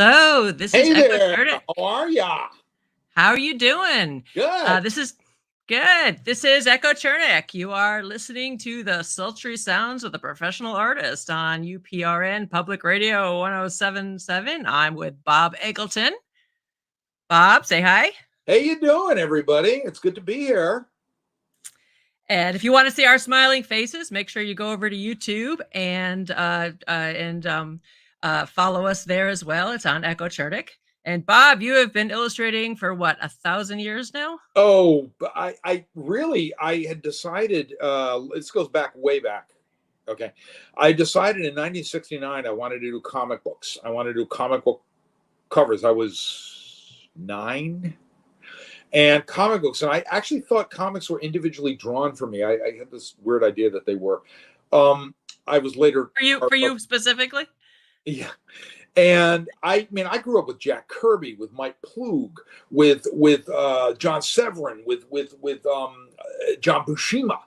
Hello, this is Hey Echo there, Chernik. how are ya? How are you doing? Good. This is good. This is Echo Chernik. You are listening to the sultry sounds of the professional artist on UPRN Public Radio 1077. I'm with Bob Eggleton. Bob, say hi. How you doing, everybody? It's good to be here. And if you want to see our smiling faces, make sure you go over to YouTube and follow us there as well. It's on Echo Chernik. And Bob, you have been illustrating for what, 1,000 years now? Oh, but I had decided, this goes back way back. Okay. I decided in 1969 I wanted to do comic books. I wanted to do comic book covers. I was 9. And comic books, and I actually thought comics were individually drawn for me. I had this weird idea that they were. I was later For you specifically? Yeah. And I mean, I grew up with Jack Kirby, with Mike Ploog, with John Severin, with John Buscema,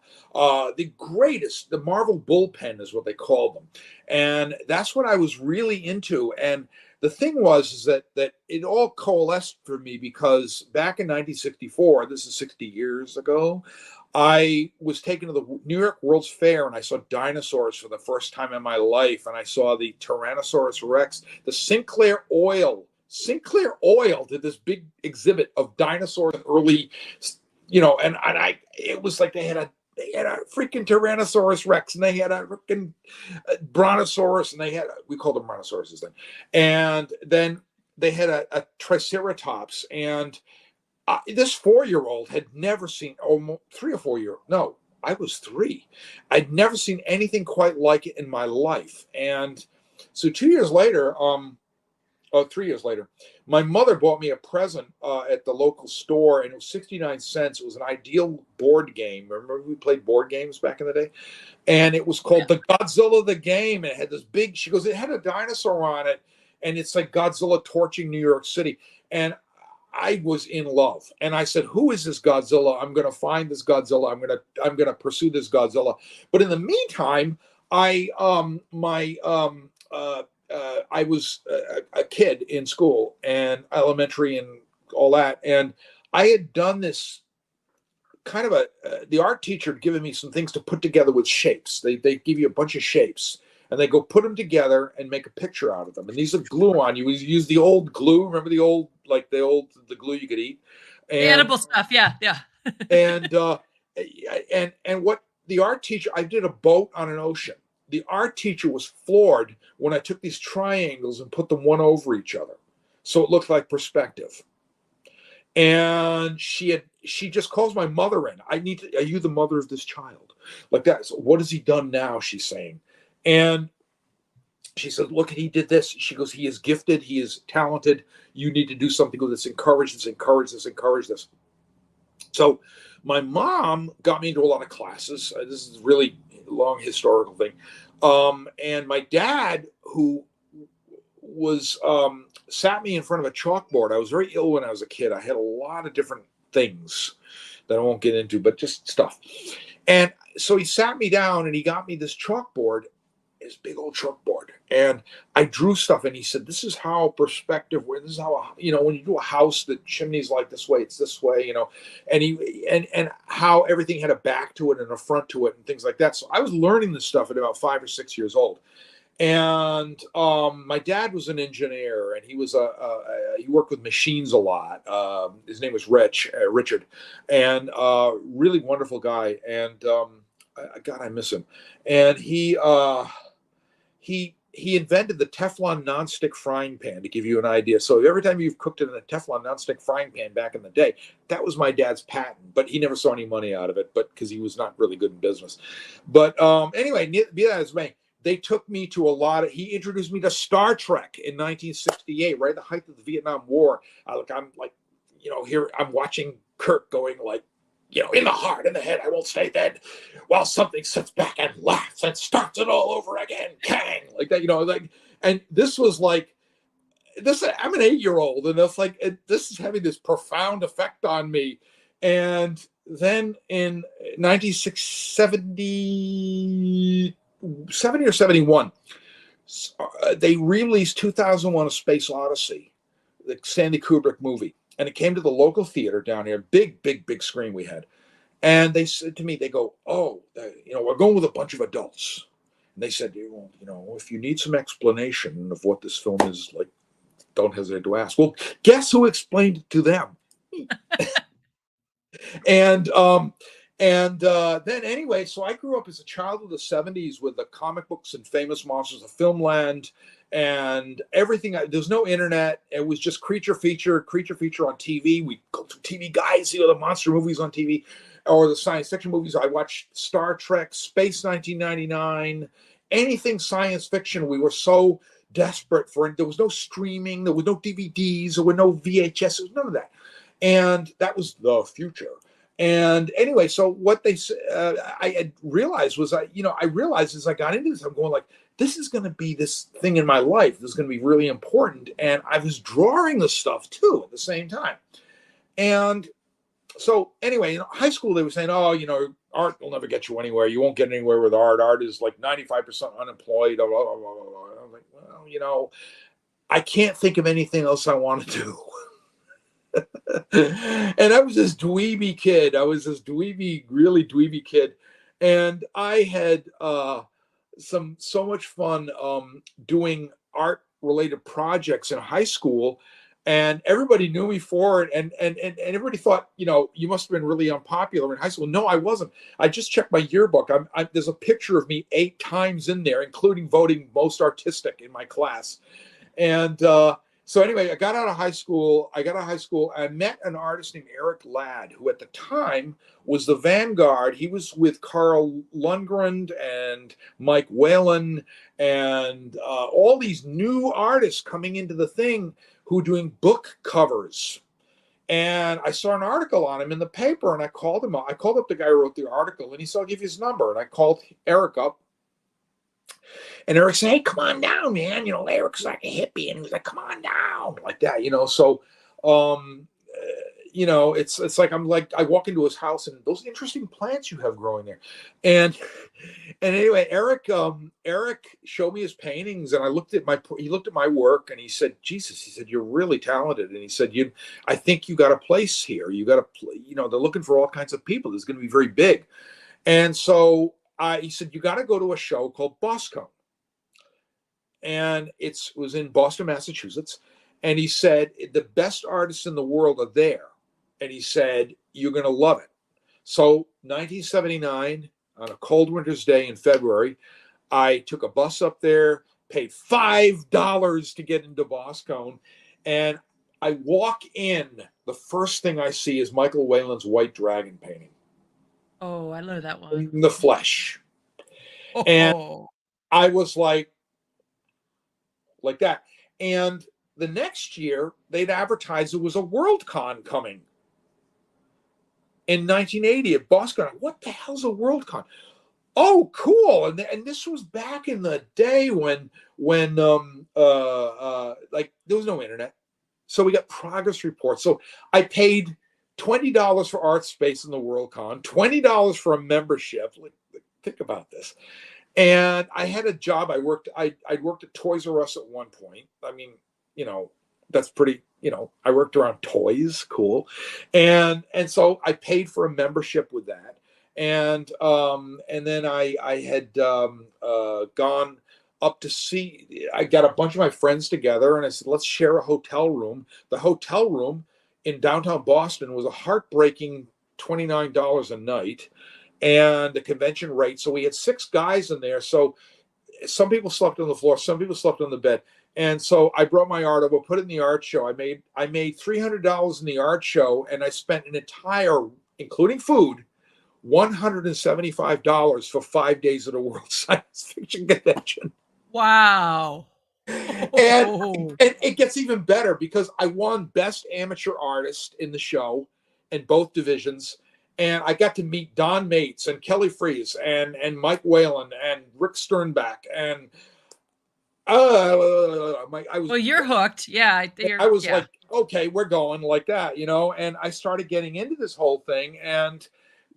the greatest. The Marvel bullpen is what they called them, and that's what I was really into. And the thing was is that it all coalesced for me because back in 1964, this is 60 years ago, I was taken to the New York World's Fair and I saw dinosaurs for the first time in my life. And I saw the Tyrannosaurus Rex, the Sinclair Oil. Sinclair Oil did this big exhibit of dinosaurs in early, and it was like they had a freaking Tyrannosaurus Rex and they had a freaking Brontosaurus and we called them Brontosauruses then. And then they had a Triceratops, and this 4-year-old had never seen, 3 or 4 year. No, I was 3. I'd never seen anything quite like it in my life. And so 2 years later, 3 years later, my mother bought me a present at the local store, and it was 69 cents. It was an Ideal board game. Remember we played board games back in the day? And it was called the Godzilla the Game. And it had this big, she goes, it had a dinosaur on it. And it's like Godzilla torching New York City. And I was in love, and I said, "Who is this Godzilla? I'm going to find this Godzilla. I'm going to pursue this Godzilla." But in the meantime, I was a kid in school and elementary and all that, and I had done this kind of the art teacher had given me some things to put together with shapes. They give you a bunch of shapes, and they go put them together and make a picture out of them. And these are glue on. You use the old glue. Remember the old the glue you could eat, And, the edible stuff. Yeah. and what the art teacher, I did a boat on an ocean. The art teacher was floored when I took these triangles and put them one over each other, so it looked like perspective. And she just calls my mother in. Are you the mother of this child? Like that. So what has he done now? She's saying. And she said, look, he did this. She goes, he is gifted. He is talented. You need to do something with this. Encourage this. So my mom got me into a lot of classes. This is a really long historical thing. And my dad, who was sat me in front of a chalkboard. I was very ill when I was a kid. I had a lot of different things that I won't get into, but just stuff. And so he sat me down and he got me this chalkboard, his big old chalkboard, and I drew stuff. And he said, "This is how perspective. This is how when you do a house, the chimney's like this way. It's this way, And and how everything had a back to it and a front to it and things like that." So I was learning this stuff at about 5 or 6 years old. And my dad was an engineer, and he was he worked with machines a lot. His name was Richard, and really wonderful guy. And God, I miss him. And he invented the Teflon nonstick frying pan, to give you an idea. So every time you've cooked in a Teflon nonstick frying pan back in the day, that was my dad's patent. But he never saw any money out of it, because he was not really good in business. But anyway, be that as may. They took me to he introduced me to Star Trek in 1968, right at the height of the Vietnam War. Here I'm watching Kirk going like, in the heart, in the head, I won't stay dead, while something sits back and laughs and starts it all over again. Kang! Like that, and this was like, I'm an 8-year-old, and it's like, this is having this profound effect on me. And then in 1970 or 71, they released 2001: A Space Odyssey, the Stanley Kubrick movie, and it came to the local theater down here, big screen we had. And they said to me, they go, "Oh, we're going with a bunch of adults." And they said, if you need some explanation of what this film is like, don't hesitate to ask. Well, guess who explained it to them? And then anyway, so I grew up as a child of the 70s with the comic books and Famous Monsters of Filmland and everything. There's no internet. It was just creature feature on TV. We go to TV guides, the monster movies on TV or the science fiction movies. I watched Star Trek, Space 1999, anything science fiction. We were so desperate for it. There was no streaming. There was no DVDs. There were no VHS. There was none of that. And that was the future. And anyway, so what I had realized was, I realized as I got into this, I'm going like, this is going to be this thing in my life. This is going to be really important. And I was drawing the stuff too at the same time. And so anyway, in high school, they were saying, oh, art will never get you anywhere. You won't get anywhere with art. Art is like 95% unemployed. Blah, blah, blah, blah. I was like, well, I can't think of anything else I want to do. And I was this dweeby kid. Really dweeby kid. And I had so much fun doing art related projects in high school. And everybody knew me for it. And everybody thought, you must have been really unpopular in high school. No, I wasn't. I just checked my yearbook. There's a picture of me 8 times in there, including voting most artistic in my class. And so anyway, I got out of high school. I met an artist named Eric Ladd, who at the time was the vanguard. He was with Carl Lundgren and Mike Whalen and all these new artists coming into the thing who were doing book covers. And I saw an article on him in the paper, and I called him up. I called up the guy who wrote the article, and he said, "I'll give you his number." And I called Eric up. And Eric said, "Hey, come on down, man. Eric's like a hippie." And he was like, "Come on down," like that, So, it's like I walk into his house and those interesting plants you have growing there. And anyway, Eric showed me his paintings, and he looked at my work, and he said, "Jesus," he said, "you're really talented." And he said, "I think you got a place here. You got to, they're looking for all kinds of people. This is going to be very big." And so he said, "You got to go to a show called Boscone." And it was in Boston, Massachusetts. And he said, "The best artists in the world are there." And he said, "You're going to love it." So 1979, on a cold winter's day in February, I took a bus up there, paid $5 to get into Boscone. And I walk in, the first thing I see is Michael Whalen's White Dragon painting. Oh, I love that one. In the flesh. Oh. And I was like that. And the next year, they'd advertised there was a Worldcon coming in 1980 at Boston. What the hell's a Worldcon? Oh, cool. And this was back in the day when there was no internet. So we got progress reports. So I paid $20 for art space in the Worldcon, $20 for a membership. Think about this. And I had a job. I'd worked at Toys R Us at one point. I mean, that's pretty, I worked around toys. Cool. And so I paid for a membership with that. And then I had gone up to see, I got a bunch of my friends together, and I said, let's share a hotel room. The hotel room in downtown Boston was a heartbreaking $29 a night. And the convention rate. So we had 6 guys in there. So some people slept on the floor, some people slept on the bed. And so I brought my art over, put it in the art show. I made $300 in the art show, and I spent an entire, including food, $175 for 5 days at a World Science Fiction Convention. Wow. And it gets even better because I won Best Amateur Artist in the show in both divisions. And I got to meet Don Mates and Kelly Freas and Mike Whalen and Rick Sternbach. And well, you're hooked. Yeah. I was like, okay, we're going like that, and I started getting into this whole thing. And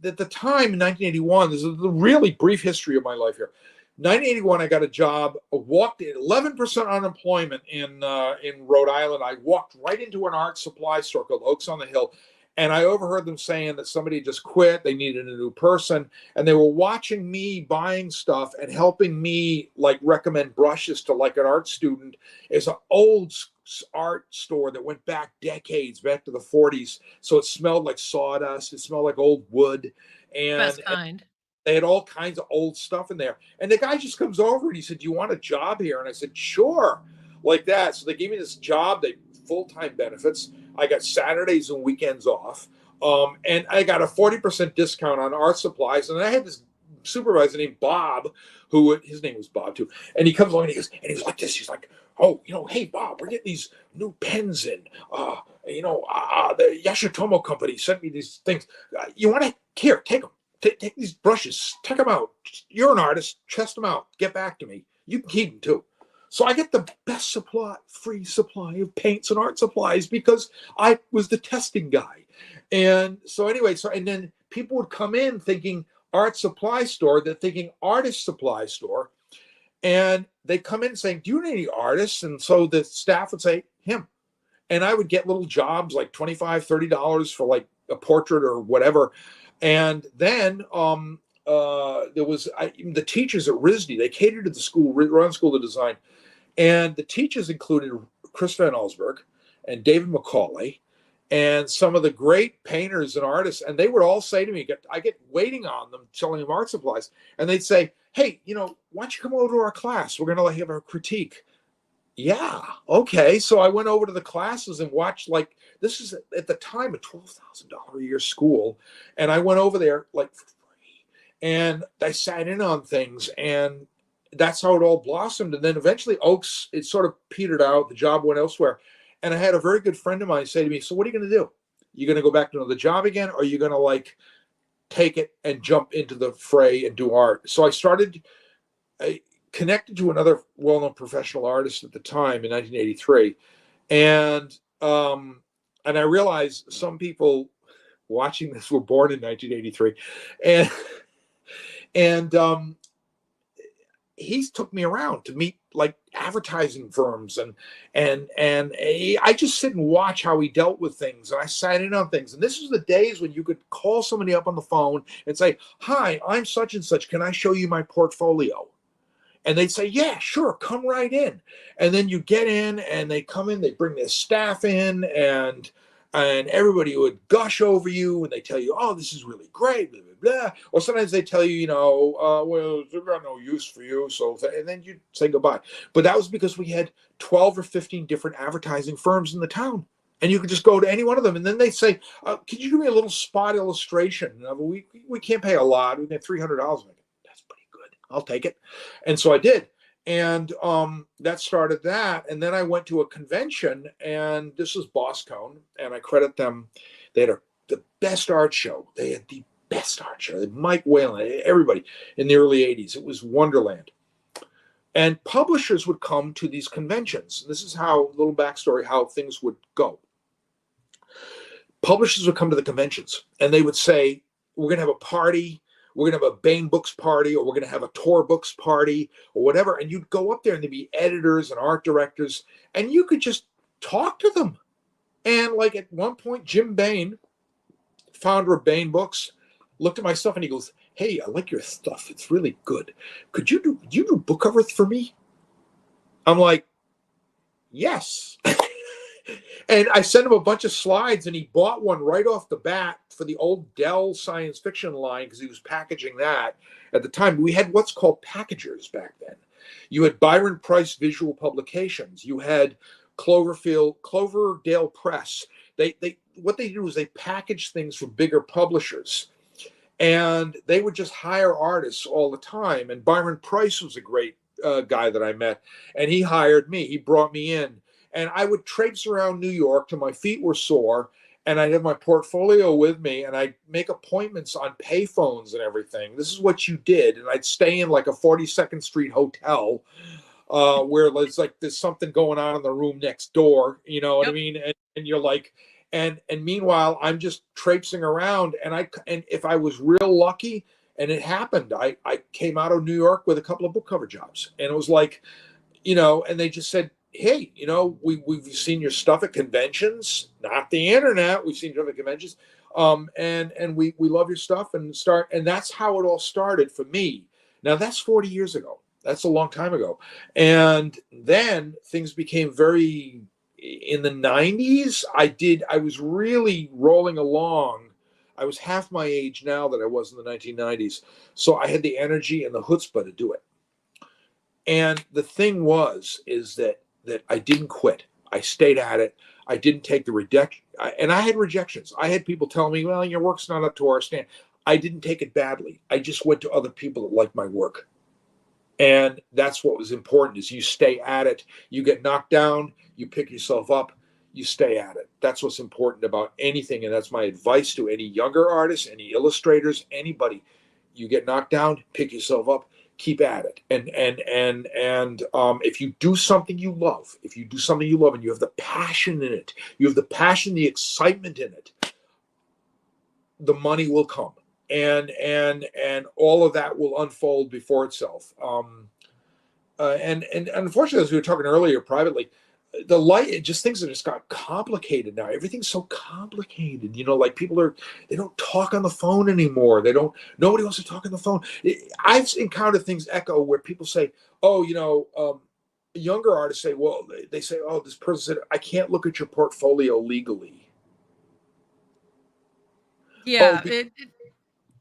at the time in 1981, this is a really brief history of my life here. 1981, I got a job. Walked in 11% unemployment in Rhode Island. I walked right into an art supply store called Oaks on the Hill, and I overheard them saying that somebody just quit. They needed a new person, and they were watching me buying stuff and helping me like recommend brushes to like an art student. It's an old art store that went back decades, back to the 40s. So it smelled like sawdust. It smelled like old wood, and Best kind. they had all kinds of old stuff in there. And the guy just comes over and he said, "Do you want a job here?" And I said, "Sure," like that. So they gave me this job. They full-time benefits. I got Saturdays and weekends off. And I got a 40% discount on art supplies. And I had this supervisor named Bob, who his name was Bob too. And he comes along and he was like this. He's like, "Oh, hey, Bob, we're getting these new pens in. The Yashitomo company sent me these things. You want to, here, take them. Take these brushes, take them out. You're an artist, test them out. Get back to me. You can keep them too." So I get the best free supply of paints and art supplies because I was the testing guy. And so anyway, and then people would come in thinking art supply store, they're thinking artist supply store. And they come in saying, "Do you know any artists?" And so the staff would say, "Him." And I would get little jobs like $25, $30 for like a portrait or whatever. And then there was the teachers at RISD. They catered to the school, run School of Design. And the teachers included Chris Van Allsburg and David Macaulay and some of the great painters and artists. And they would all say to me, I get waiting on them, selling them art supplies. And they'd say, "Hey, why don't you come over to our class? We're going to have a critique." Yeah, okay. So I went over to the classes and watched, like, this is at the time a $12,000 a year school. And I went over there like for free. And I sat in on things, and that's how it all blossomed. And then eventually Oaks, it sort of petered out. The job went elsewhere. And I had a very good friend of mine say to me, "So what are you going to do? You going to go back to another job again? Or are you going to like take it and jump into the fray and do art?" So I connected to another well-known professional artist at the time in 1983. And I realized some people watching this were born in 1983. And he took me around to meet like advertising firms, and I just sit and watch how he dealt with things, and I sat in on things. And this was the days when you could call somebody up on the phone and say, "Hi, I'm such and such. Can I show you my portfolio?" And they'd say, "Yeah, sure, come right in." And then you get in, and they come in, they bring their staff in, and everybody would gush over you, and they tell you, "Oh, this is really great, blah, blah, blah." Or sometimes they tell you, "Well, they've got no use for you." And then you say goodbye. But that was because we had 12 or 15 different advertising firms in the town. And you could just go to any one of them. And then they say, "Could you do me a little spot illustration? We can't pay a lot. We get $300. That's pretty good. I'll take it." And so I did. And that started that. And then I went to a convention, and this was Boscone, and I credit them. They had the best art show. They had the best art show. They had Mike Whalen, everybody in the early 80s. It was Wonderland. And publishers would come to these conventions. This is how, little backstory, how things would go. Publishers would come to the conventions, and they would say, "We're going to have a party. We're going to have a Bain Books party, or we're going to have a Tor Books party," or whatever. And you'd go up there, and there'd be editors and art directors, and you could just talk to them. And like at one point, Jim Bain, founder of Bain Books, looked at my stuff and he goes, "Hey, I like your stuff. It's really good. Could you do book covers for me?" I'm like, "Yes." And I sent him a bunch of slides, and he bought one right off the bat for the old Dell science fiction line because he was packaging that at the time. We had what's called packagers back then. You had Byron Price Visual Publications. You had Cloverdale Press. What they do is they package things for bigger publishers, and they would just hire artists all the time. And Byron Price was a great guy that I met, and he hired me. He brought me in. And I would traipse around New York till my feet were sore, and I'd have my portfolio with me, and I'd make appointments on payphones and everything. This is what you did. And I'd stay in like a 42nd Street hotel where it's like there's something going on in the room next door. You know what I mean? And you're like, and meanwhile, I'm just traipsing around, and if I was real lucky, And it happened. I came out of New York with a couple of book cover jobs, and it was like, and they just said, hey, we've seen your stuff at conventions, not the internet. We've seen your stuff at conventions. And we love your stuff, and that's how it all started for me. Now that's 40 years ago. That's a long time ago. And then things became very, in the 90s, I was really rolling along. I was half my age now that I was in the 1990s. So I had the energy and the chutzpah to do it. And the thing is that I didn't quit. I stayed at it. I didn't take the rejection. And I had rejections. I had people telling me, well, your work's not up to our standard. I didn't take it badly. I just went to other people that liked my work. And that's what was important, is you stay at it. You get knocked down, you pick yourself up, you stay at it. That's what's important about anything. And that's my advice to any younger artists, any illustrators, anybody. You get knocked down, pick yourself up, keep at it. And if you do something you love, and you have the passion in it, you have the passion, the excitement in it, the money will come. And all of that will unfold before itself. And unfortunately, as we were talking earlier privately, things have just got complicated now. Everything's so complicated. Like they don't talk on the phone anymore. Nobody wants to talk on the phone. I've encountered things, Echo, where people say, oh, younger artists say, well, they say, oh, this person said, I can't look at your portfolio legally. Yeah,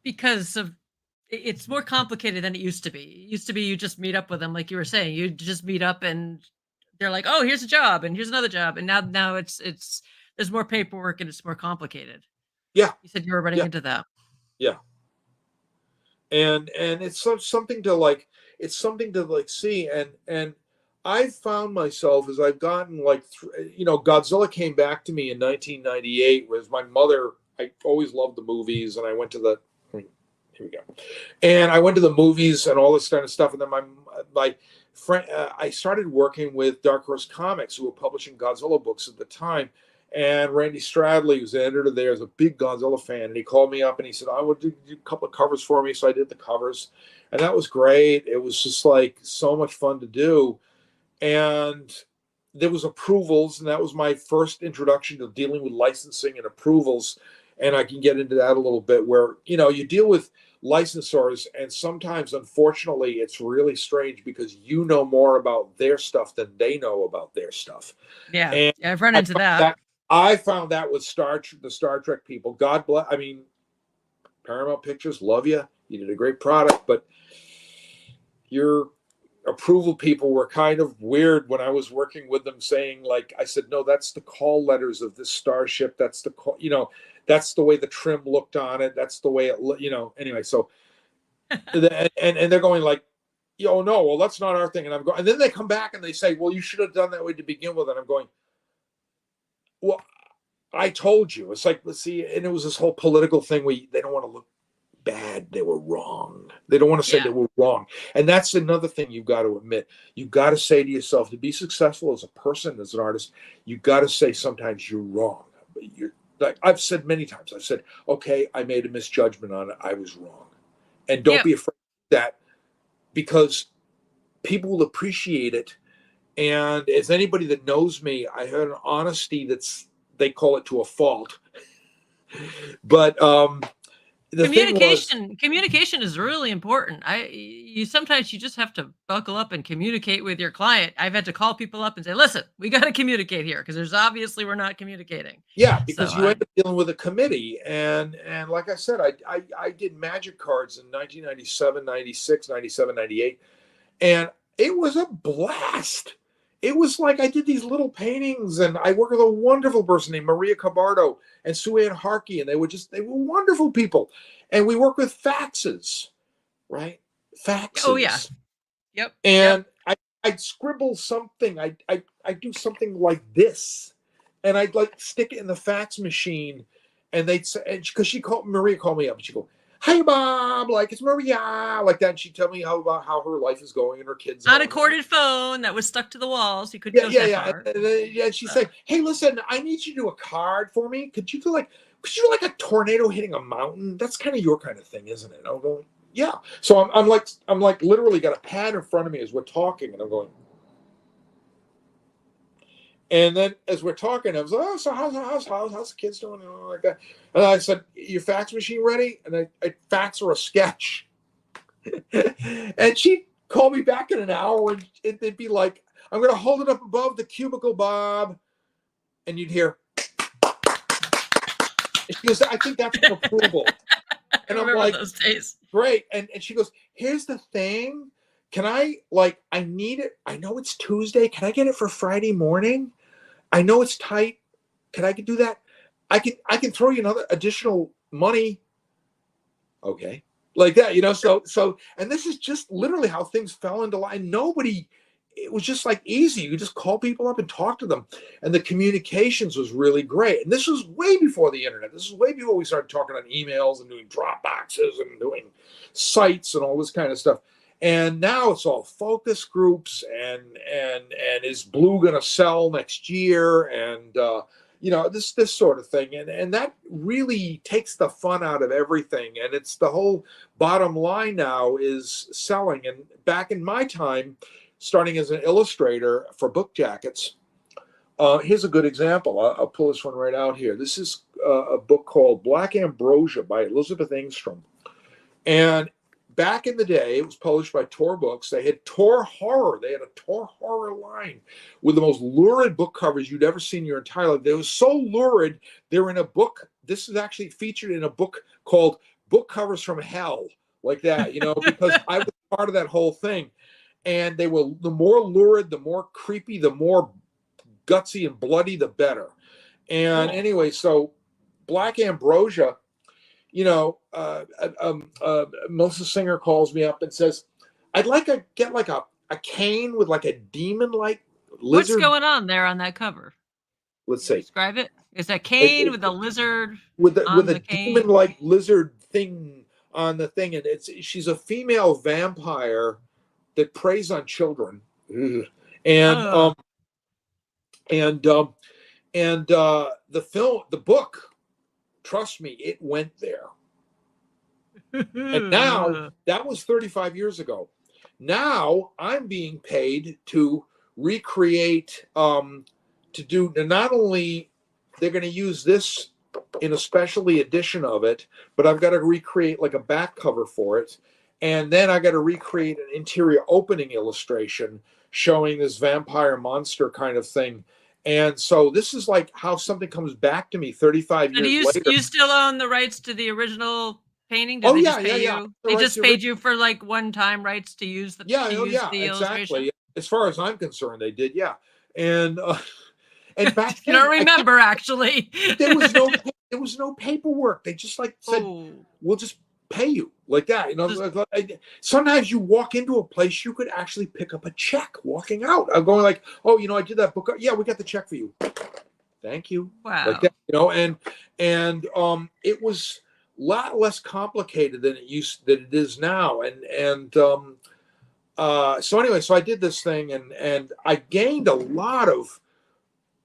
because of it's more complicated than it used to be. It used to be you just meet up with them, like you were saying. You just meet up and they're like, "Oh, here's a job and here's another job." And now it's there's more paperwork and it's more complicated. Yeah. You said you were running into that. Yeah. And it's something to see, and I've found myself, as I've gotten Godzilla came back to me in 1998, was my mother. I always loved the movies, and I went to here we go. And I went to the movies and all this kind of stuff. And then my friend, I started working with Dark Horse Comics, who were publishing Godzilla books at the time. And Randy Stradley, who's the editor there, is a big Godzilla fan. And he called me up and he said, I would do a couple of covers for me. So I did the covers. And that was great. It was just like so much fun to do. And there was approvals. And that was my first introduction to dealing with licensing and approvals. And I can get into that a little bit, where, you deal with licensors, and sometimes, unfortunately, it's really strange because you know more about their stuff than they know about their stuff. Yeah, and I've run into that. I found that with the Star Trek people. God bless. I mean, Paramount Pictures, love you. You did a great product, but your approval people were kind of weird when I was working with them, saying, like, I said, no, that's the call letters of this starship. That's the call, that's the way the trim looked on it. That's the way it, anyway. So, and they're going like, no, well, that's not our thing. And I'm going, and then they come back and they say, well, you should have done that way to begin with. And I'm going, well, I told you. It's like, let's see. And it was this whole political thing where they don't want to look bad. They were wrong. They don't want to say they were wrong. And that's another thing you've got to admit. You've got to say to yourself, to be successful as a person, as an artist, you've got to say sometimes you're wrong. But you're, like I've said many times, I've said, okay, I made a misjudgment on it. I was wrong. And don't be afraid of that, because people will appreciate it. And as anybody that knows me, I have an honesty they call it to a fault. But communication is really important. Sometimes you just have to buckle up and communicate with your client. I've had to call people up and say, listen, we got to communicate here, because there's obviously we're not communicating. Yeah, because you end up dealing with a committee. And like I said, I did magic cards in 1997, 96, 97, 98. And it was a blast. It was like I did these little paintings, and I worked with a wonderful person named Maria Cabardo and Sue Ann Harkey, and they were wonderful people. And we worked with faxes, right? Faxes. Oh yeah. Yep. And I'd scribble something. I'd do something like this, and I'd like stick it in the fax machine, and they'd say, because Maria called me up and she'd go, "Hi, Bob, like, it's Maria," like that. And she'd tell me about how her life is going and her kids. On a corded phone that was stuck to the walls. You couldn't go that far. And she'd say, "Hey, listen, I need you to do a card for me. Could you do like a tornado hitting a mountain? That's kind of your kind of thing, isn't it?" I'm going, Yeah. So I'm like literally got a pad in front of me as we're talking, and I'm going. And then as we're talking, I was like, oh, so how's the kids doing? And all like that. And I said, your fax machine ready? And I fax her a sketch. And she'd call me back in an hour, and it'd be like, I'm going to hold it up above the cubicle, Bob. And you'd hear, and she goes, I think that's an approval. And I'm like, those days. Great. And she goes, here's the thing. Can I, I need it. I know it's Tuesday. Can I get it for Friday morning? I know it's tight. Can I do that? I can throw you another additional money. Okay. Like that, so, and this is just literally how things fell into line. It was just like easy. You just call people up and talk to them. And the communications was really great. And this was way before the internet. This was way before we started talking on emails and doing Dropboxes and doing sites and all this kind of stuff. And now it's all focus groups and is Blue going to sell next year? And, this sort of thing. And that really takes the fun out of everything. And it's the whole bottom line now is selling. And back in my time, starting as an illustrator for book jackets, here's a good example. I'll pull this one right out here. This is a book called Black Ambrosia by Elizabeth Engstrom. And back in the day, it was published by Tor Books. They had Tor Horror. They had a Tor Horror line with the most lurid book covers you'd ever seen in your entire life. They were so lurid, they're in a book. This is actually featured in a book called Book Covers from Hell, like that, because I was part of that whole thing. And they were, the more lurid, the more creepy, the more gutsy and bloody, the better. And anyway, so Black Ambrosia, Melissa Singer calls me up and says, I'd like to get like a cane with like a demon-like lizard. What's going on there on that cover? Let's see. Describe it. It's a cane with a lizard with a demon-like lizard thing on the thing, and she's a female vampire that preys on children, and the book, trust me, it went there. And now, that was 35 years ago. Now I'm being paid to recreate, to do, not only they're going to use this in a specialty edition of it, but I've got to recreate like a back cover for it. And then I got to recreate an interior opening illustration showing this vampire monster kind of thing. And so this is like how something comes back to me 35 years later. You still own the rights to the original painting? Did they just pay you? They just paid you for like one-time rights to use the exactly. illustration? As far as I'm concerned, they did, yeah. And back then, I don't remember actually. There was no paperwork. They just said, we'll just pay you like that. Sometimes you walk into a place, you could actually pick up a check walking out. I'm going like, oh, I did that book. Yeah, we got the check for you. Thank you. Wow. Like that, and it was a lot less complicated than it is now. So anyway, so I did this thing and I gained a lot of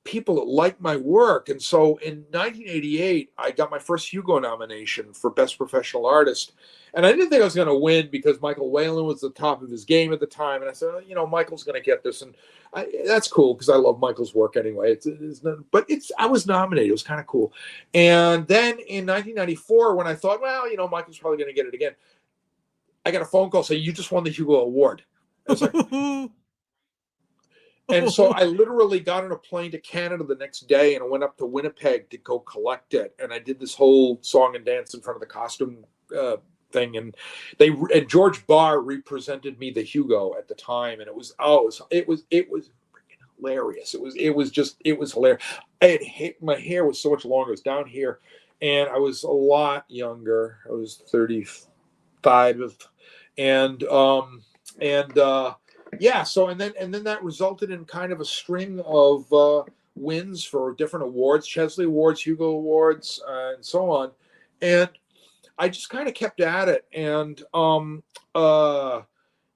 people that liked my work. And so in 1988, I got my first Hugo nomination for Best Professional Artist. And I didn't think I was going to win because Michael Whalen was the top of his game at the time. And I said, Michael's going to get this. And that's cool because I love Michael's work anyway. I was nominated. It was kind of cool. And then in 1994, when I thought, Michael's probably going to get it again, I got a phone call saying, you just won the Hugo Award. I was like, and so I literally got on a plane to Canada the next day and I went up to Winnipeg to go collect it. And I did this whole song and dance in front of the costume thing. And George Barr represented me the Hugo at the time. And it was freaking hilarious. It was hilarious. My hair was so much longer. It was down here. And I was a lot younger. I was 35. Yeah, so and then that resulted in kind of a string of wins for different awards, Chesley Awards, Hugo Awards, and so on. And I just kind of kept at it. And and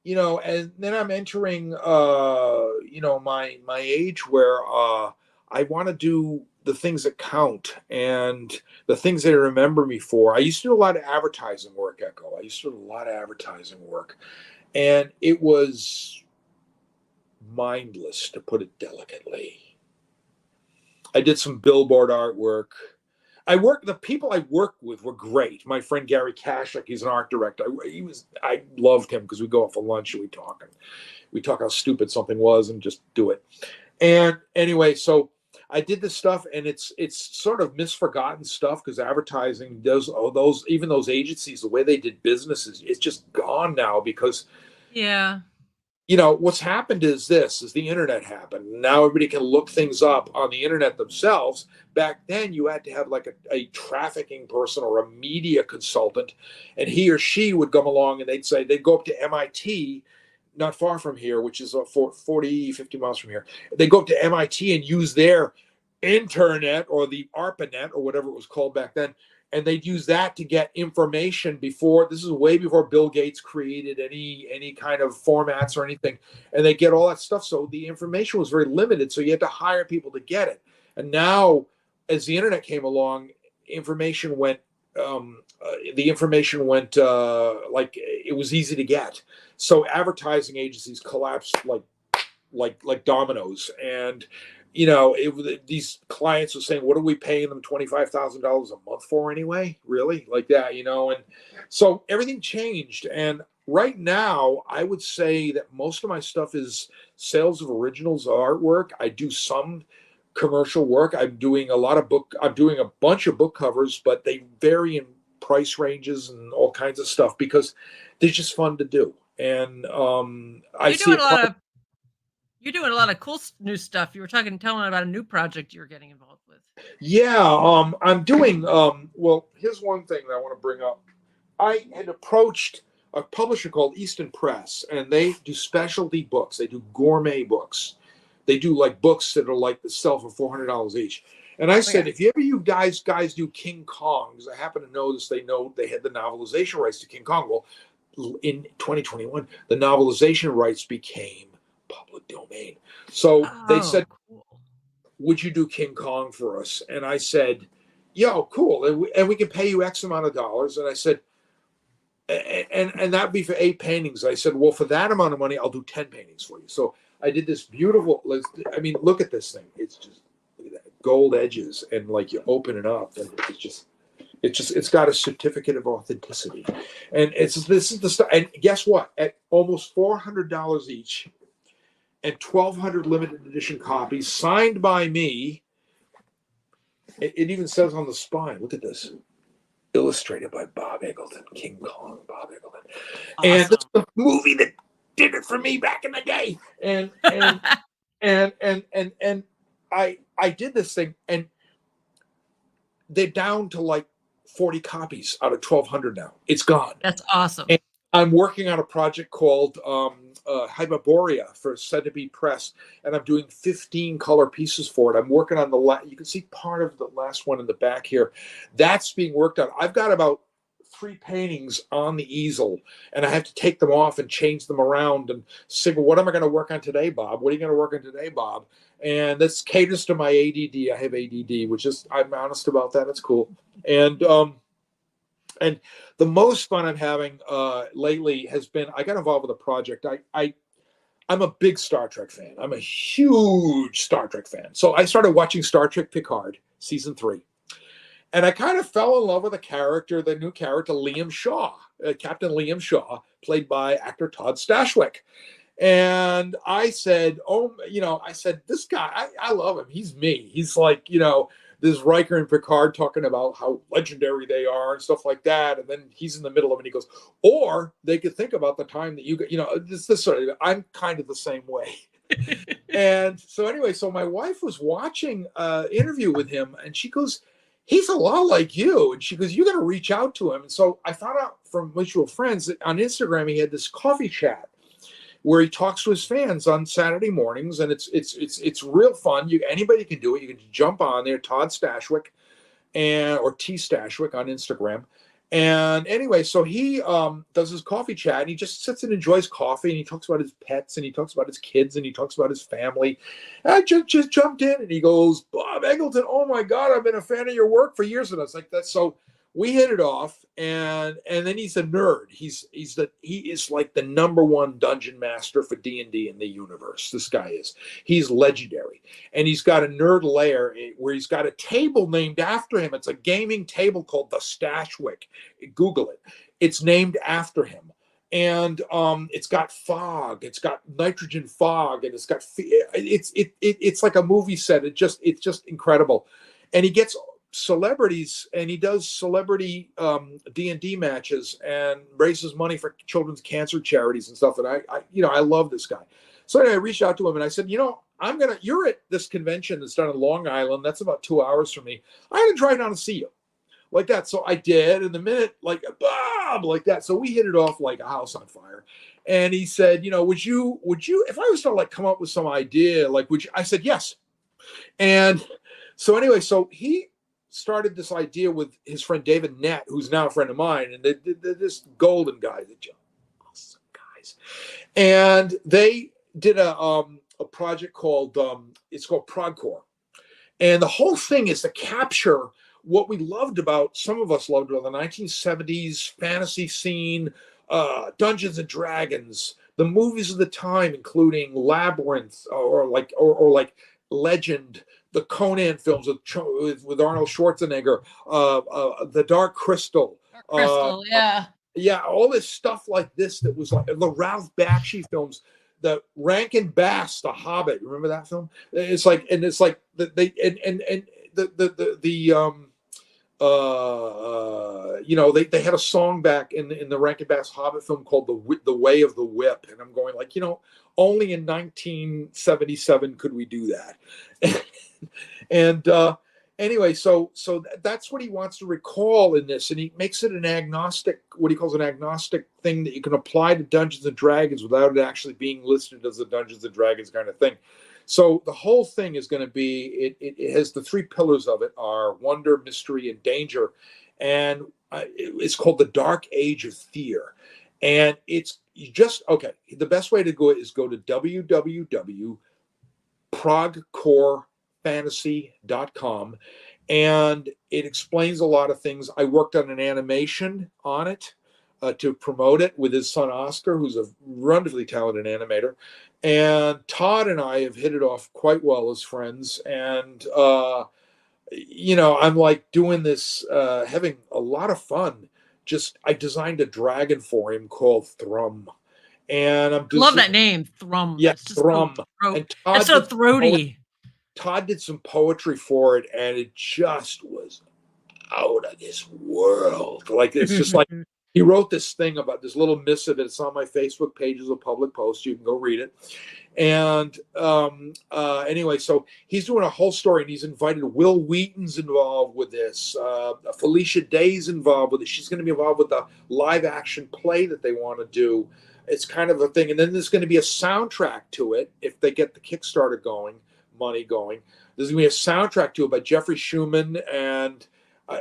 then I'm entering my age where I want to do the things that count and the things they remember me for. I used to do a lot of advertising work, Echo. I used to do a lot of advertising work. And it was mindless, to put it delicately. I did some billboard artwork. The people I worked with were great. My friend Gary Kashik, he's an art director. I loved him because we go out for lunch and we talk how stupid something was and just do it. And anyway, so I did this stuff, and it's sort of misforgotten stuff because advertising does even those agencies, the way they did business it's just gone now because yeah. What's happened is the internet happened. Now everybody can look things up on the internet themselves. Back then you had to have like a trafficking person or a media consultant, and he or she would come along and they'd go up to MIT, not far from here, which is 40, 50 miles from here. They go up to MIT and use their internet or the ARPANET or whatever it was called back then. And they'd use that to get information this is way before Bill Gates created any kind of formats or anything. And they get all that stuff. So the information was very limited. So you had to hire people to get it. And now, as the internet came along, information went like it was easy to get. So advertising agencies collapsed like dominoes. And these clients were saying, what are we paying them $25,000 a month for anyway? Really? Like that, and so everything changed. And right now, I would say that most of my stuff is sales of originals artwork. I do some commercial work. I'm doing a bunch of book covers, but they vary in price ranges and all kinds of stuff because they're just fun to do. And You're doing a lot of cool new stuff. You were telling about a new project you're getting involved with. Yeah, I'm doing, well, here's one thing that I want to bring up. I had approached a publisher called Easton Press, and they do specialty books. They do gourmet books. They do like books that are like the sell for $400 each. And I said, if you guys do King Kong, because I happen to notice they had the novelization rights to King Kong. Well, in 2021, the novelization rights became public domain. So they said, cool. Would you do King Kong for us? And I said, yo, cool. And we can pay you X amount of dollars. And I said, and that'd be for 8 paintings. I said, well, for that amount of money, I'll do 10 paintings for you. So I did this beautiful, look at this thing. It's just, look at that, gold edges. And like you open it up and it's got a certificate of authenticity. And this is the stuff. And guess what? At almost $400 each, and 1,200 limited edition copies signed by me. It even says on the spine, look at this. Illustrated by Bob Eggleton, King Kong, Bob Eggleton. Awesome. And this is the movie that did it for me back in the day. And I did this thing, and they're down to like 40 copies out of 1,200 now. It's gone. That's awesome. And I'm working on a project called Hyperborea for Centipede Press, and I'm doing 15 color pieces for it. I'm working on you can see part of the last one in the back here. That's being worked on. I've got about 3 paintings on the easel, and I have to take them off and change them around and say, well, what am I going to work on today, Bob? What are you going to work on today, Bob? And this caters to my ADD. I have ADD, which is, I'm honest about that. It's cool. And the most fun I'm having lately has been, I got involved with a project. I'm a big Star Trek fan. I'm a huge Star Trek fan. So I started watching Star Trek Picard, season 3. And I kind of fell in love with the new character, Liam Shaw, Captain Liam Shaw, played by actor Todd Stashwick. And I said, this guy, I love him. He's me. He's like, this Riker and Picard talking about how legendary they are and stuff like that. And then he's in the middle of it and he goes, or they could think about the time that you got, this sort of, I'm kind of the same way. And so anyway, so my wife was watching an interview with him and she goes, he's a lot like you. And she goes, you got to reach out to him. And so I found out from mutual friends that on Instagram, he had this coffee chat where he talks to his fans on Saturday mornings, and it's real fun. Anybody can do it. You can jump on there, Todd Stashwick, or T Stashwick on Instagram, And anyway, so he does his coffee chat, and he just sits and enjoys coffee, and he talks about his pets, and he talks about his kids, and he talks about his family. And I just jumped in, and he goes, Bob Eggleton, oh my God, I've been a fan of your work for years. And I was like, that's so. We hit it off, and then he's a nerd. He is like the #1 dungeon master for D&D in the universe. This guy is. He's legendary, and he's got a nerd lair where he's got a table named after him. It's a gaming table called the Stashwick. Google it. It's named after him, and it's got fog. It's got nitrogen fog, and it's like a movie set. It's just incredible, and he gets celebrities, and he does celebrity D&D matches and raises money for children's cancer charities and stuff. And I love this guy. So anyway, I reached out to him and I said, you're at this convention that's done in Long Island. That's about 2 hours from me. I'm going to drive down and see you like that. So I did. And the minute, like, Bob, like that. So we hit it off like a house on fire. And he said, would you, if I was to like come up with some idea, like, would you? I said, yes. And so anyway, so he started this idea with his friend David Nett, who's now a friend of mine, and they're this golden guy, they're just awesome guys. And they did a project called it's called Progcore, and the whole thing is to capture what we loved about, some of us loved about the 1970s fantasy scene, Dungeons and Dragons, the movies of the time, including Labyrinth or like Legend, the Conan films with Arnold Schwarzenegger, the Dark Crystal. Yeah, all this stuff like this that was like the Ralph Bakshi films, the Rankin Bass, The Hobbit. Remember that film? It's like they had a song back in the Rankin Bass Hobbit film called the Way of the Whip, and I'm going like, only in 1977 could we do that. And anyway, so that's what he wants to recall in this, and he makes it an agnostic, what he calls an agnostic thing that you can apply to Dungeons and Dragons without it actually being listed as a Dungeons and Dragons kind of thing. So the whole thing is going to be, it has the 3 pillars of it are wonder, mystery, and danger, and it's called the Dark Age of Fear. And it's just, okay, the best way to go is go to www.progcorefantasy.com, and it explains a lot of things. I worked on an animation on it to promote it with his son Oscar, who's a wonderfully talented animator. And Todd and I have hit it off quite well as friends. And, I'm like doing this, having a lot of fun. I designed a dragon for him called Thrum. And love that name, Thrum. Yeah, Thrum. And Todd, so throaty. Todd did some poetry for it, and it just was out of this world. Like, it's just like, he wrote this thing about this little missive. It's on my Facebook page as a public post. You can go read it. And anyway, so he's doing a whole story, and he's invited Will Wheaton's involved with this. Felicia Day's involved with it. She's going to be involved with the live action play that they want to do. It's kind of a thing. And then there's going to be a soundtrack to it if they get the Kickstarter money going. There's going to be a soundtrack to it by Jeffrey Schumann, and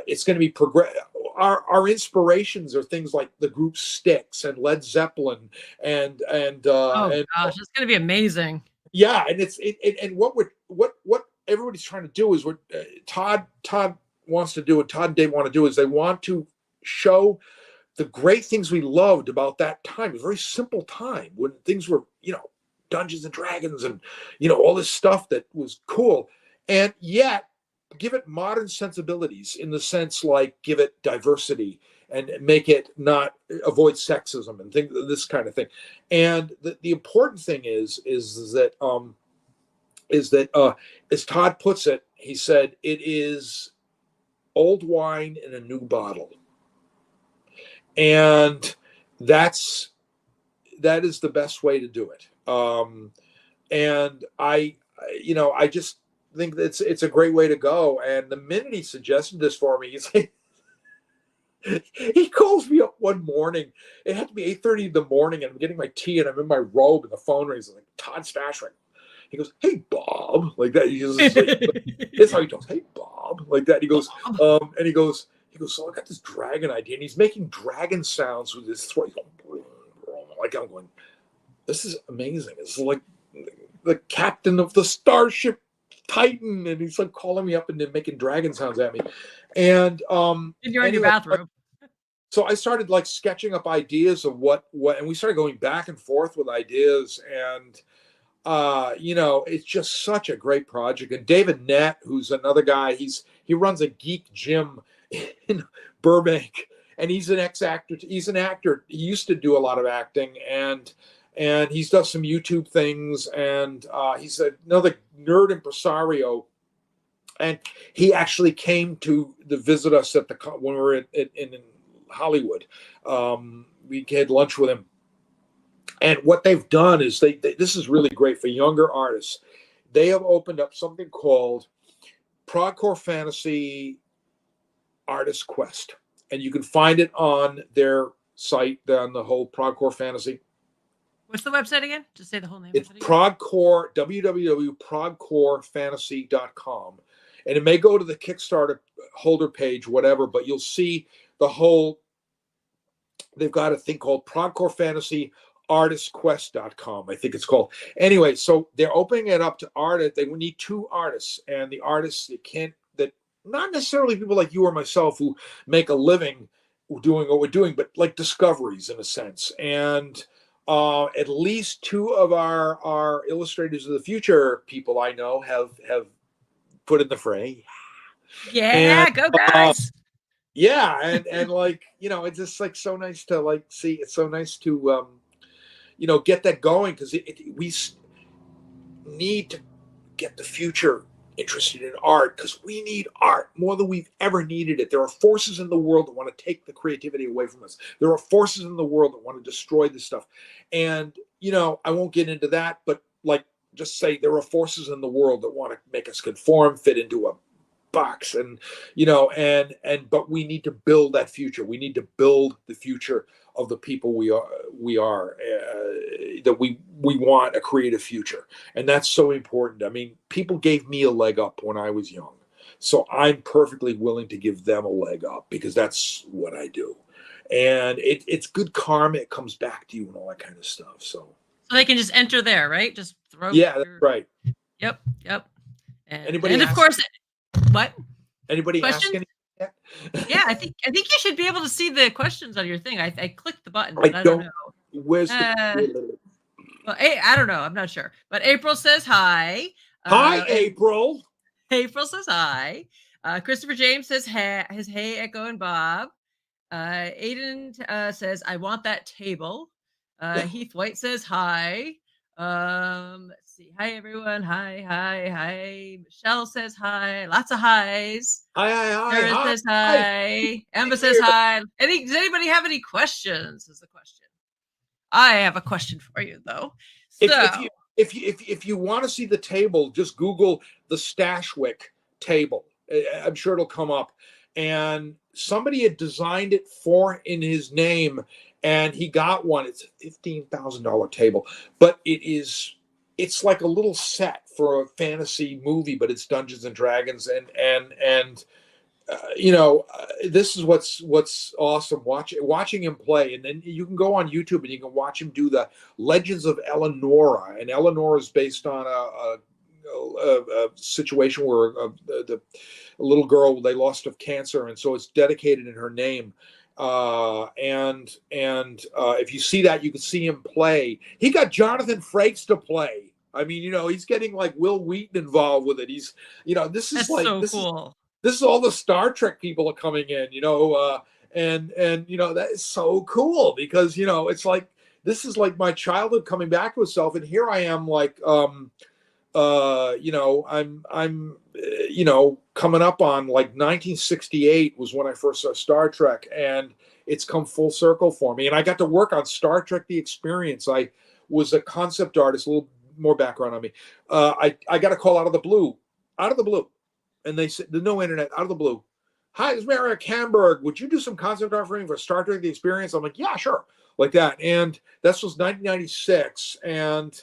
it's going to be our inspirations are things like the group Styx and Led Zeppelin and gosh, it's going to be amazing. Yeah, and and what everybody's trying to do is what Todd wants to do, and Todd and Dave want to do, is they want to show the great things we loved about that time. It was a very simple time when things were, Dungeons and Dragons and all this stuff that was cool, and yet give it modern sensibilities in the sense like give it diversity and make it not avoid sexism and this kind of thing. And the important thing is that as Todd puts it, he said, it is old wine in a new bottle. And that is the best way to do it. And I just think that it's a great way to go. And the minute he suggested this for me, he's like, he calls me up one morning. It had to be 8:30 in the morning, and I'm getting my tea, and I'm in my robe, and the phone rings. Like, Todd Stashwick. He goes, "Hey, Bob," like that. He just like, that's how he goes, "Hey, Bob," like that. He goes, and he goes, He goes, so I got this dragon idea, and he's making dragon sounds with his throat. Like I'm going, this is amazing. It's like the captain of the starship Titan, and he's like calling me up and then making dragon sounds at me. And you're in your bathroom. So I started like sketching up ideas of what, and we started going back and forth with ideas, and you know, it's just such a great project. And David Nett, who's another guy, he runs a geek gym in Burbank, and he's an ex-actor. He's an actor. He used to do a lot of acting, and he's done some YouTube things, and he's another nerd impresario. And he actually came to visit us at when we were in Hollywood. We had lunch with him. And what they've done is this is really great for younger artists. They have opened up something called Progcore Fantasy Artist Quest. And you can find it on their site, on the whole Progcore Fantasy. What's the website again? Just say the whole name. It's Progcore, www.progcorefantasy.com. And it may go to the Kickstarter holder page, whatever, but you'll see the whole, they've got a thing called Progcore Fantasy artistquest.com, I think it's called. Anyway, so they're opening it up to artists. They need 2 artists, and the artists that not necessarily people like you or myself who make a living doing what we're doing, but like discoveries in a sense. And at least 2 of our illustrators of the future people I know have put in the fray. Yeah, and, go guys. Yeah, and like, you know, it's just like so nice to like see. It's so nice to you know, get that going, because we need to get the future interested in art, because we need art more than we've ever needed it. There are forces in the world that want to take the creativity away from us. There are forces in the world that want to destroy this stuff. And, you know, I won't get into that, but like, just say there are forces in the world that want to make us conform, fit into a box, and, you know, but we need to build that future. We need to build the future of the people we are that we want a creative future. And that's so important. I mean, people gave me a leg up when I was young, so I'm perfectly willing to give them a leg up, because that's what I do. And it's good karma. It comes back to you and all that kind of stuff. So they can just enter there, right? Just throw. Yeah, that's right. Yep. And of course, what? Anybody ask anything yet? Yeah, I think you should be able to see the questions on your thing. I clicked the button, but I don't know. Where's well, I don't know. I'm not sure. But April says hi. Hi, April. April says hi. Christopher James says his hey, Echo and Bob. Aiden says, I want that table. Heath White says hi. Let's see. Hi, everyone. Hi. Michelle says hi. Lots of highs. Hi. Sarah says hi. Emma says hi. Does anybody have any questions? Is the question. I have a question for you, though. So, if you want to see the table, just Google the Stashwick table. I'm sure it'll come up. And somebody had designed it in his name, and he got one. It's a $15,000 table, but it's like a little set for a fantasy movie, but it's Dungeons and Dragons, and you know, this is what's awesome. Watching him play, and then you can go on YouTube and you can watch him do the Legends of Eleonora, and Eleonora is based on a situation where a little girl, they lost of cancer, and so it's dedicated in her name. And if you see that, you can see him play. He got Jonathan Frakes to play. I mean, you know, he's getting like Will Wheaton involved with it. He's, you know, this is cool. This is all the Star Trek people are coming in, you know, and you know, that is so cool, because, you know, it's like, this is like my childhood coming back to itself, and here I am, like, you know, I'm you know, coming up on like 1968 was when I first saw Star Trek, and it's come full circle for me. And I got to work on Star Trek: The Experience. I was a concept artist. A little more background on me. I got a call out of the blue, and they said, there's no internet, out of the blue. Hi, this is Merrick Hamburg. Would you do some concept art for me for Star Trek: The Experience? I'm like, yeah, sure, like that. And this was 1996, and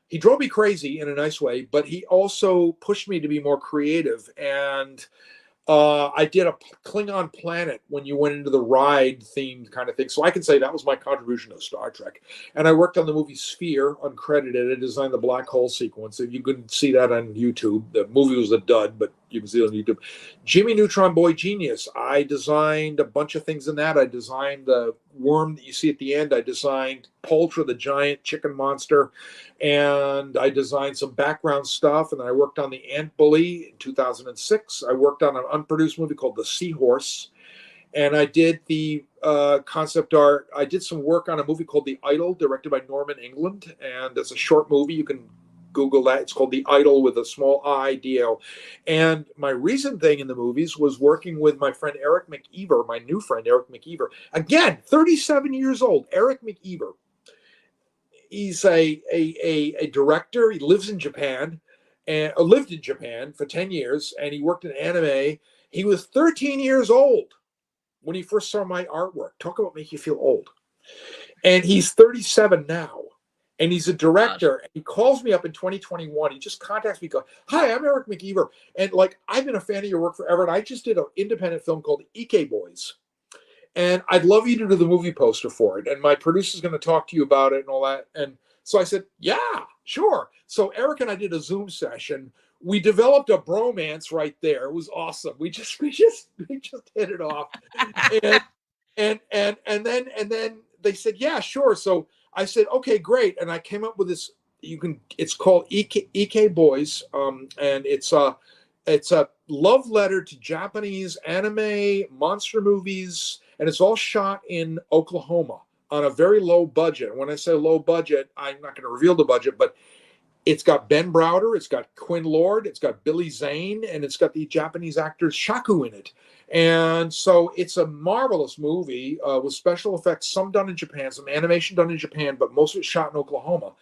he drove me crazy in a nice way, but he also pushed me to be more creative. And I did a Klingon planet when you went into the ride themed kind of thing. So I can say that was my contribution to Star Trek. And I worked on the movie Sphere, uncredited. I designed the black hole sequence. You can see that on YouTube. The movie was a dud, but you can see it on YouTube. Jimmy Neutron Boy Genius. I designed a bunch of things in that. I designed the worm that you see at the end. I designed Poltra, the giant chicken monster. And I designed some background stuff. And then I worked on the Ant Bully in 2006. I worked on an unproduced movie called The Seahorse. And I did the concept art. I did some work on a movie called The Idol, directed by Norman England. And it's a short movie. You can Google that. It's called The Idol with a small I, D-L. And my recent thing in the movies was working with my friend Eric McEver, my new friend Eric McEver. Again, 37 years old, Eric McEver. He's a director. He lives in Japan and lived in Japan for 10 years, and he worked in anime. He was 13 years old when he first saw my artwork. Talk about make you feel old. And he's 37 now. And he's a director. And he calls me up in 2021. He just contacts me, goes, "Hi, I'm Eric McEver. And like, I've been a fan of your work forever. And I just did an independent film called Ike Boys. And I'd love you to do the movie poster for it. And my producer's going to talk to you about it and all that." And so I said, "Yeah, sure." So Eric and I did a Zoom session. We developed a bromance right there. It was awesome. We just hit it off. And then they said, "Yeah, sure." So I said, "Okay, great." And I came up with this. It's called Ike Boys, and it's a love letter to Japanese anime monster movies, and it's all shot in Oklahoma on a very low budget. When I say low budget, I'm not going to reveal the budget, but it's got Ben Browder, it's got Quinn Lord, it's got Billy Zane, and it's got the Japanese actor Shaku in it. And so it's a marvelous movie with special effects, some done in Japan, some animation done in Japan, but most of it shot in Oklahoma.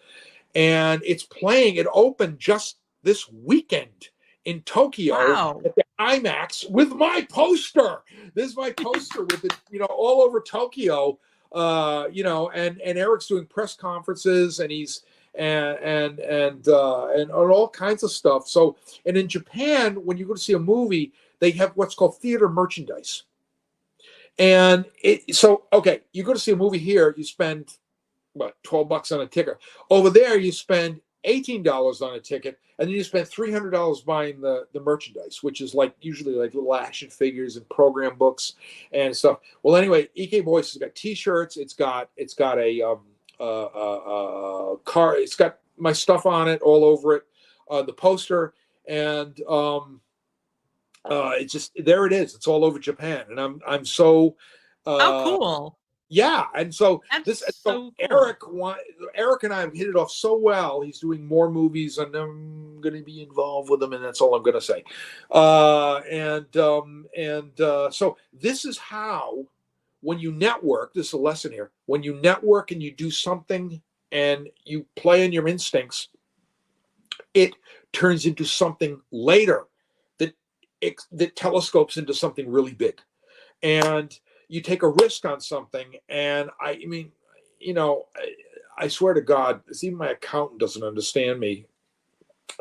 And it's playing, it opened just this weekend in Tokyo at the IMAX with my poster. This is my poster with it, all over Tokyo. And Eric's doing press conferences, and he's and all kinds of stuff. So, and in Japan, when you go to see a movie, they have what's called theater merchandise. And okay, you go to see a movie here, you spend what, $12 on a ticket. Over there, you spend $18 on a ticket, and then you spend $300 buying the merchandise, which is like usually like little action figures and program books and stuff. Well, anyway, Ike Boys has got T-shirts. It's got a car. It's got my stuff on it all over it, the poster, and it's just there. It is. It's all over Japan, and I'm so. How cool! Yeah, and so That's so cool. Eric and I have hit it off so well. He's doing more movies, and I'm going to be involved with him, and that's all I'm going to say. So this is how, when you network, this is a lesson here. When you network and you do something and you play on your instincts, it turns into something later that telescopes into something really big, and you take a risk on something. And I mean, I swear to God, even my accountant doesn't understand me,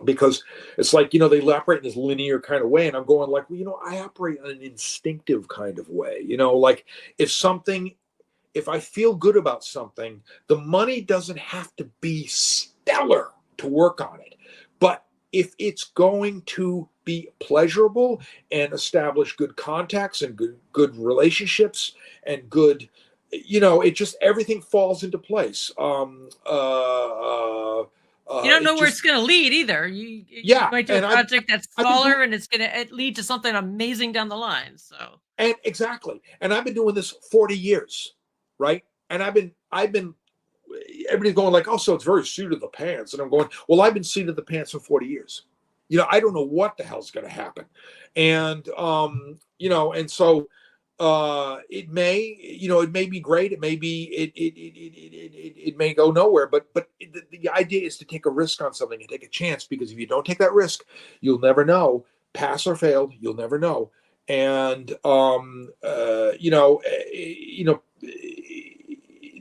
because it's like, they operate in this linear kind of way. And I'm going like, well, I operate in an instinctive kind of way, like if I feel good about something, the money doesn't have to be stellar to work on it. But if it's going to be pleasurable and establish good contacts and good relationships and good, it just, everything falls into place. You don't know where it's going to lead either. You might do a project that's smaller and it's going to lead to something amazing down the line. So, and exactly. And I've been doing this 40 years, right? And I've been everybody's going like, "Oh, so it's very seat of the pants." And I'm going, well, I've been seat of the pants for 40 years. I don't know what the hell's going to happen. And, and so it may be great. It may be, it may go nowhere, but the idea is to take a risk on something and take a chance, because if you don't take that risk, you'll never know. Pass or failed, you'll never know. And,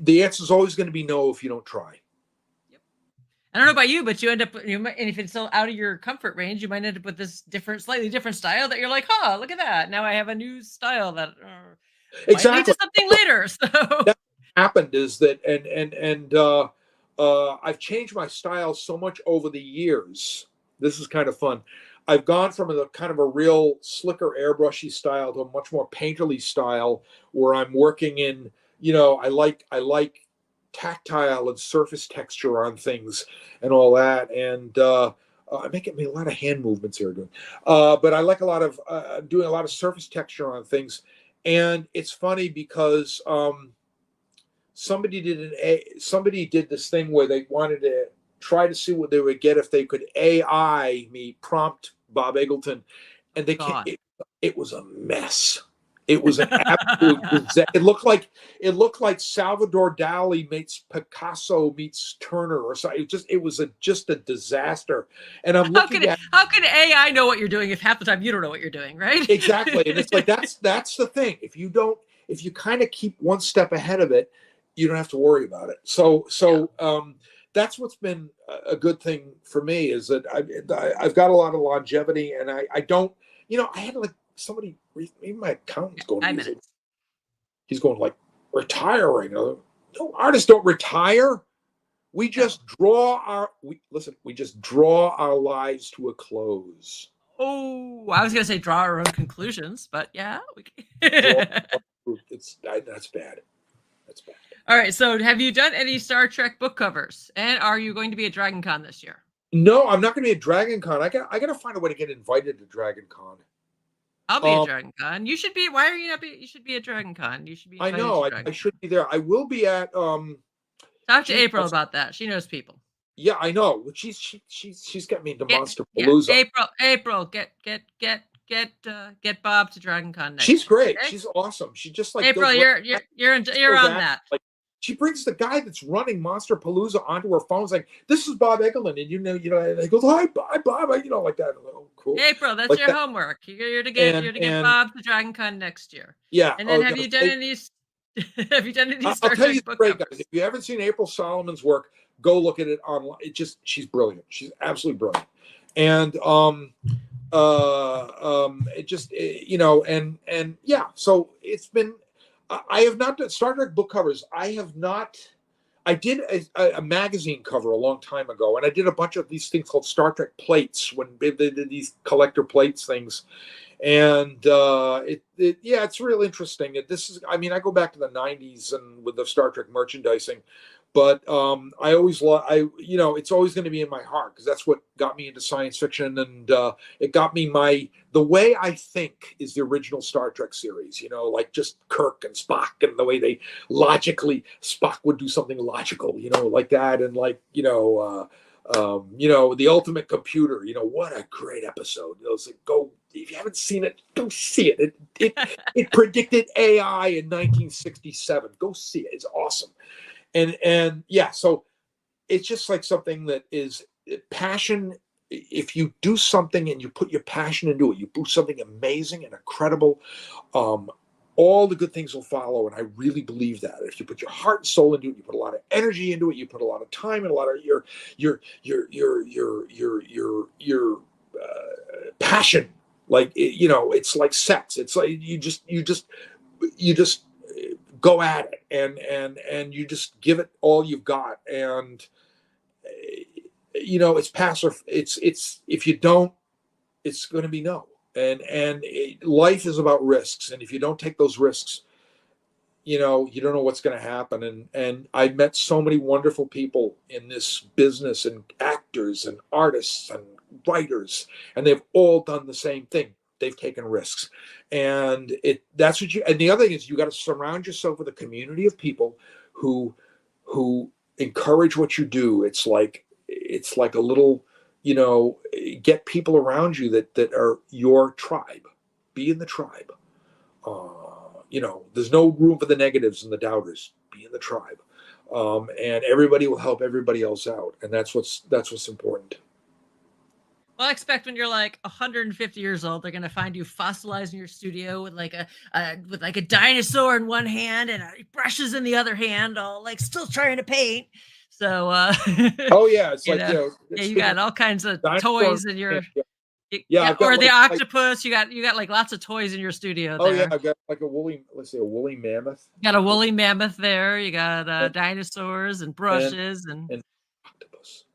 the answer is always going to be no if you don't try. Yep. I don't know about you, but you end up, and if it's so out of your comfort range, you might end up with this slightly different style that you're like, huh, look at that. Now I have a new style that might lead to Exactly. something later. So, That happened is that, I've changed my style so much over the years. This is kind of fun. I've gone from a kind of a real slicker airbrushy style to a much more painterly style where I'm working in, I like tactile and surface texture on things and all that. And I make a lot of hand movements here, but I like a lot of doing a lot of surface texture on things. And it's funny because somebody did this thing where they wanted to try to see what they would get if they could AI me prompt Bob Eggleton, and they can't. God. It was a mess. It was an absolute. It looked like Salvador Dali meets Picasso meets Turner or something. Just a disaster. And I'm looking at how can AI know what you're doing if half the time you don't know what you're doing, right? exactly, and it's like that's the thing. If you kind of keep one step ahead of it, you don't have to worry about it. That's what's been a good thing for me is that I've got a lot of longevity, and I don't, I had like somebody, even my accountant's going, 5 minutes. he's going like retiring. No, artists don't retire. We just draw we just draw our lives to a close. Oh, I was gonna say draw our own conclusions, but yeah, That's bad. That's bad. All right. So, have you done any Star Trek book covers? And are you going to be at Dragon Con this year? No, I'm not going to be at Dragon Con. I got to find a way to get invited to Dragon Con. I'll be at Dragon Con. You should be. Why are you not? You should be at Dragon Con. You should be. I know. I should be there. I will be at. Talk to April about that. She knows people. Yeah, I know. She's got me into Monster Palooza. April, get Bob to Dragon Con next. She's great. Okay? She's awesome. She just like April. You're on that. Like, she brings the guy that's running Monster Palooza onto her phone, saying, "This is Bob Eggleton," and and he goes, "Hi, Bob," like that. Like, oh, cool. April, that's like your homework. You're to get Bob to Dragon Con next year. Yeah. And then have you done any? Have you done any Star I'll tell Trek you, book great covers? guys. If you haven't seen April Solomon's work, go look at it online. She's brilliant. She's absolutely brilliant. And yeah. So it's been. I have not done Star Trek book covers. I have not. I did a magazine cover a long time ago, and I did a bunch of these things called Star Trek plates when they did these collector plates things. And it's real interesting. I go back to the 90s and with the Star Trek merchandising, but I always it's always going to be in my heart because that's what got me into science fiction, and it got me the way I think is the original Star Trek series, like just Kirk and Spock and the way they logically, Spock would do something logical, like that, and like the Ultimate Computer, what a great episode. Go, if you haven't seen it, go see it. It predicted AI in 1967. Go see it. It's awesome. And yeah, so it's just like something that is passion. If you do something and you put your passion into it, you do something amazing and incredible, all the good things will follow. And I really believe that if you put your heart and soul into it, you put a lot of energy into it, you put a lot of time and a lot of your passion. Like, it's like sex. It's like you just go at it and you just give it all you've got. And it's pass or it's if you don't, it's going to be no. And life is about risks, and if you don't take those risks, you don't know what's going to happen. And I met so many wonderful people in this business, and actors and artists and writers, and they've all done the same thing. They've taken risks, and that's what and the other thing is you got to surround yourself with a community of people who encourage what you do. It's like a little, get people around you that are your tribe. Be in the tribe. There's no room for the negatives and the doubters. Be in the tribe, and everybody will help everybody else out, and that's what's important. Well, I expect when you're like 150 years old, they're gonna find you fossilized in your studio with like a dinosaur in one hand and brushes in the other hand, all like still trying to paint. So, Oh yeah, it's you like, know, yeah, you speaking got of all kinds of dinosaur, toys in yeah, your yeah. Yeah, yeah, I've got or the like octopus. You got like lots of toys in your studio oh yeah, there. I've got like a woolly, let's say a woolly mammoth, You got a woolly mammoth there. You got and dinosaurs and and, brushes and and octopus.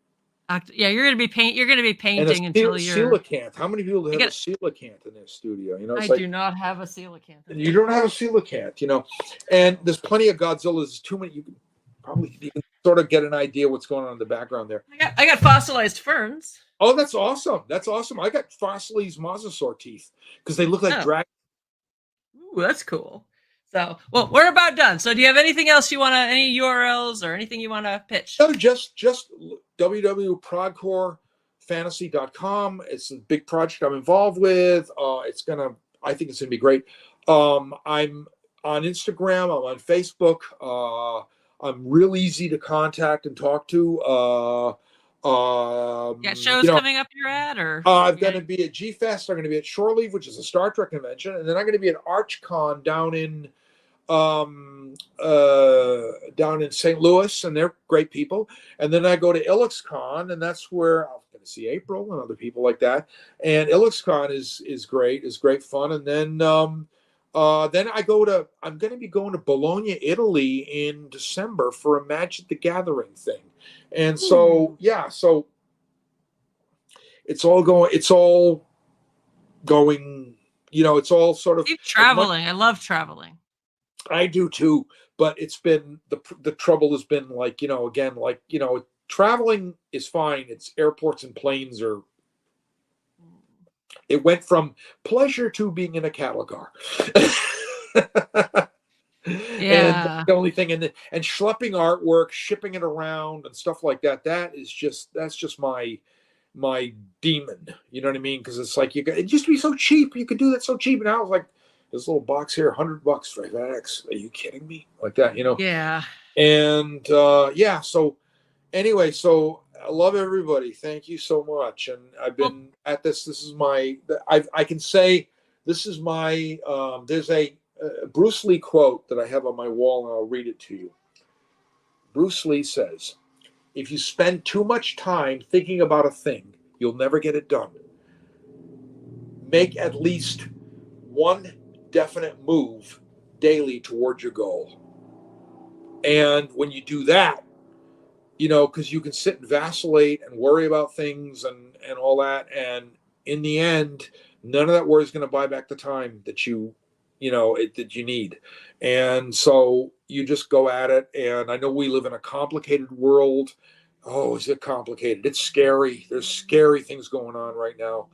yeah. You're gonna be And a painting until you're. coelacanth. How many people I have a get. coelacanth in their studio? I It's do like not have a coelacanth in you my don't have a studio. coelacanth. And there's plenty of Godzillas. There's too many. You can sort of get an idea what's going on in the baground there. I got fossilized ferns. Oh, that's awesome. That's awesome. I got fossilized mosasaur teeth because they look like Oh, dragons. ooh, that's cool. So, well, we're about done. So, do you have anything else you want to, any URLs or anything you want to pitch? No, just www.progcorefantasy.com. It's a big project I'm involved with. I think it's gonna be great. I'm on Instagram. I'm on Facebook. I'm real easy to contact and talk to. You got shows coming up you're at, or I'm you got going to be at G Fest. I'm going to be at Shore Leave, which is a Star Trek convention, and then I'm going to be at ArchCon down in St. Louis, and they're great people. And then I go to IllexCon, and that's where I'm going to see April and other people like that. And IllexCon is great fun. And then I'm going to be going to Bologna, Italy in December for a Magic the Gathering thing. And so it's all going. It's all going. It's all sort of keep traveling. I love traveling. I do too, but it's been the trouble has been like again traveling is fine. It's airports and planes are. It went from pleasure to being in a cattle car. And Yeah. the only thing, and schlepping artwork, shipping it around, and stuff like that. That's just my demon. You know what I mean? Because it's like it used to be so cheap. You could do that so cheap, and now it's like this little box here, $100 for FedEx. Are you kidding me? Like that, Yeah. And So anyway, so I love everybody. Thank you so much. And I've been at this. This is I can say this is my. There's a Bruce Lee quote that I have on my wall, and I'll read it to you. Bruce Lee says, if you spend too much time thinking about a thing, you'll never get it done. Make at least one definite move daily towards your goal. And when you do that, because you can sit and vacillate and worry about things and all that. And in the end, none of that worry is going to buy back the time that that you need. And so you just go at it. And I know we live in a complicated world. Oh, is it complicated? It's scary. There's scary things going on right now.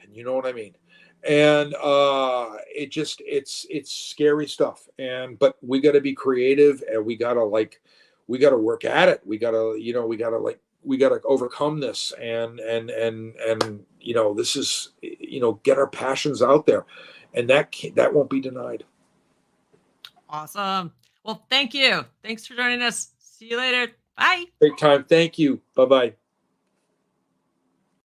And you know what I mean? And it's scary stuff. But we got to be creative, and we got to work at it. We got to overcome this, and this is, get our passions out there, and that won't be denied. Awesome. Well, thank you. Thanks for joining us. See you later. Bye. Great time. Thank you. Bye-bye.